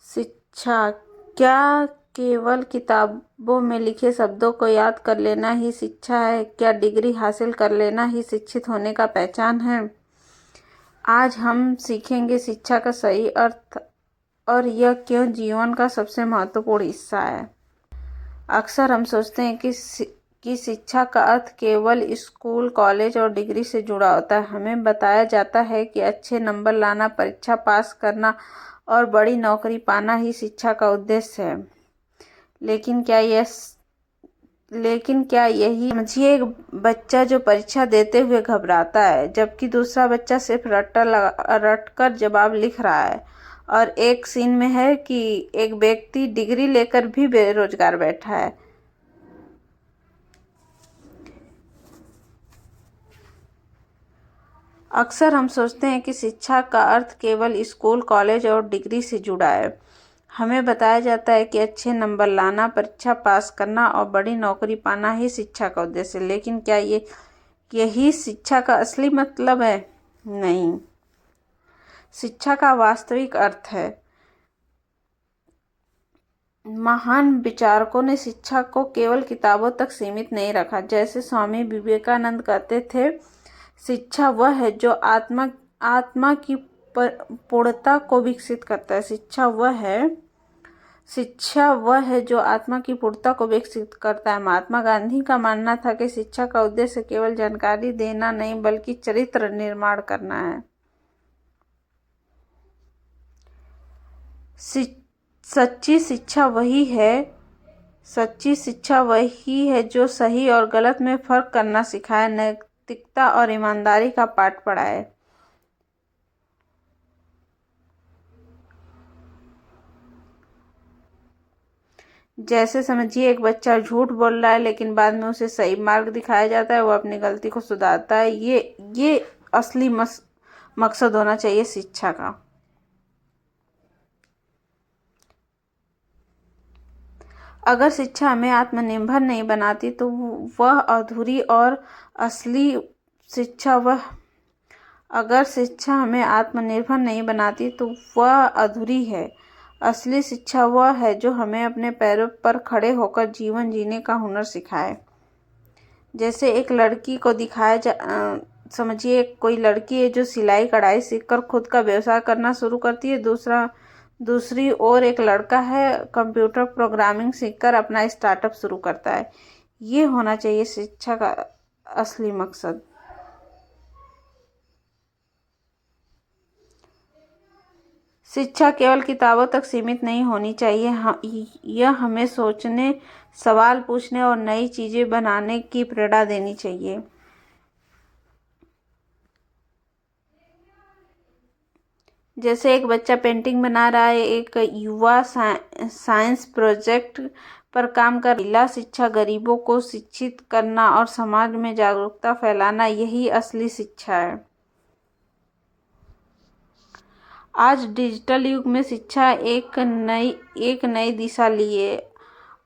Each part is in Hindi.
शिक्षा क्या केवल किताबों में लिखे शब्दों को याद कर लेना ही शिक्षा है? क्या डिग्री हासिल कर लेना ही शिक्षित होने का पहचान है? आज हम सीखेंगे शिक्षा का सही अर्थ और यह क्यों जीवन का सबसे महत्वपूर्ण हिस्सा है। अक्सर हम सोचते हैं कि शिक्षा का अर्थ केवल स्कूल, कॉलेज और डिग्री से जुड़ा होता है। हमें बताया जाता है कि अच्छे नंबर लाना, परीक्षा पास करना और बड़ी नौकरी पाना ही शिक्षा का उद्देश्य है। लेकिन क्या यही समझिए, एक बच्चा जो परीक्षा देते हुए घबराता है जबकि दूसरा बच्चा सिर्फ रट कर जवाब लिख रहा है, और एक सीन में है कि एक व्यक्ति डिग्री लेकर भी बेरोजगार बैठा है। अक्सर हम सोचते हैं कि शिक्षा का अर्थ केवल स्कूल, कॉलेज और डिग्री से जुड़ा है। हमें बताया जाता है कि अच्छे नंबर लाना, परीक्षा पास करना और बड़ी नौकरी पाना ही शिक्षा का उद्देश्य है। लेकिन क्या यही शिक्षा का असली मतलब है? नहीं। शिक्षा का वास्तविक अर्थ है, महान विचारकों ने शिक्षा को केवल किताबों तक सीमित नहीं रखा। जैसे स्वामी विवेकानंद कहते थे, शिक्षा वह है जो आत्मा की पूर्णता को विकसित करता है। शिक्षा वह है जो आत्मा की पूर्णता को विकसित करता है। महात्मा गांधी का मानना था कि शिक्षा का उद्देश्य केवल जानकारी देना नहीं बल्कि चरित्र निर्माण करना है। सच्ची शिक्षा वही है जो सही और गलत में फर्क करना सिखाए, नैतिकता और ईमानदारी का पाठ पढ़ाए। जैसे समझिए, एक बच्चा झूठ बोल रहा है लेकिन बाद में उसे सही मार्ग दिखाया जाता है, वो अपनी गलती को सुधारता है। ये असली मकसद होना चाहिए शिक्षा का। अगर शिक्षा हमें आत्मनिर्भर नहीं बनाती तो वह अधूरी और असली शिक्षा अगर शिक्षा हमें आत्मनिर्भर नहीं बनाती तो वह अधूरी है। असली शिक्षा वह है जो हमें अपने पैरों पर खड़े होकर जीवन जीने का हुनर सिखाए। जैसे एक लड़की को समझिए, कोई लड़की है जो सिलाई कढ़ाई सीखकर खुद का व्यवसाय करना शुरू करती है। दूसरी ओर एक लड़का है, कंप्यूटर प्रोग्रामिंग सीखकर अपना स्टार्टअप शुरू करता है। ये होना चाहिए शिक्षा का असली मकसद। शिक्षा केवल किताबों तक सीमित नहीं होनी चाहिए। यह हमें सोचने, सवाल पूछने और नई चीजें बनाने की प्रेरणा देनी चाहिए। जैसे एक बच्चा पेंटिंग बना रहा है, एक युवा साइंस प्रोजेक्ट पर काम कर। महिला शिक्षा गरीबों को शिक्षित करना और समाज में जागरूकता फैलाना, यही असली शिक्षा है। आज डिजिटल युग में शिक्षा एक नई दिशा लिए।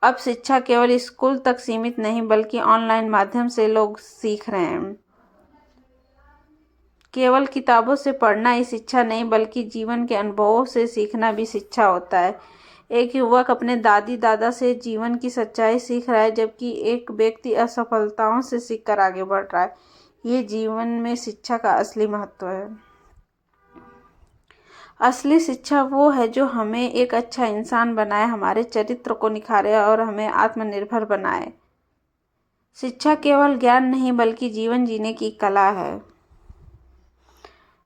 अब शिक्षा केवल स्कूल तक सीमित नहीं बल्कि ऑनलाइन माध्यम से लोग सीख रहे हैं। केवल किताबों से पढ़ना ही शिक्षा नहीं बल्कि जीवन के अनुभवों से सीखना भी शिक्षा होता है। एक युवक अपने दादी दादा से जीवन की सच्चाई सीख रहा है जबकि एक व्यक्ति असफलताओं से सीखकर आगे बढ़ रहा है। ये जीवन में शिक्षा का असली महत्व है। असली शिक्षा वो है जो हमें एक अच्छा इंसान बनाए, हमारे चरित्र को निखारे और हमें आत्मनिर्भर बनाए। शिक्षा केवल ज्ञान नहीं बल्कि जीवन जीने की कला है।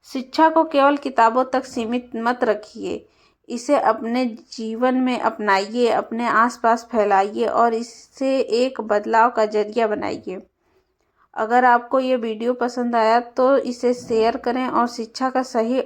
शिक्षा को केवल किताबों तक सीमित मत रखिए, इसे अपने जीवन में अपनाइए, अपने आसपास फैलाइए और इसे एक बदलाव का जरिया बनाइए। अगर आपको ये वीडियो पसंद आया तो इसे शेयर करें और शिक्षा का सही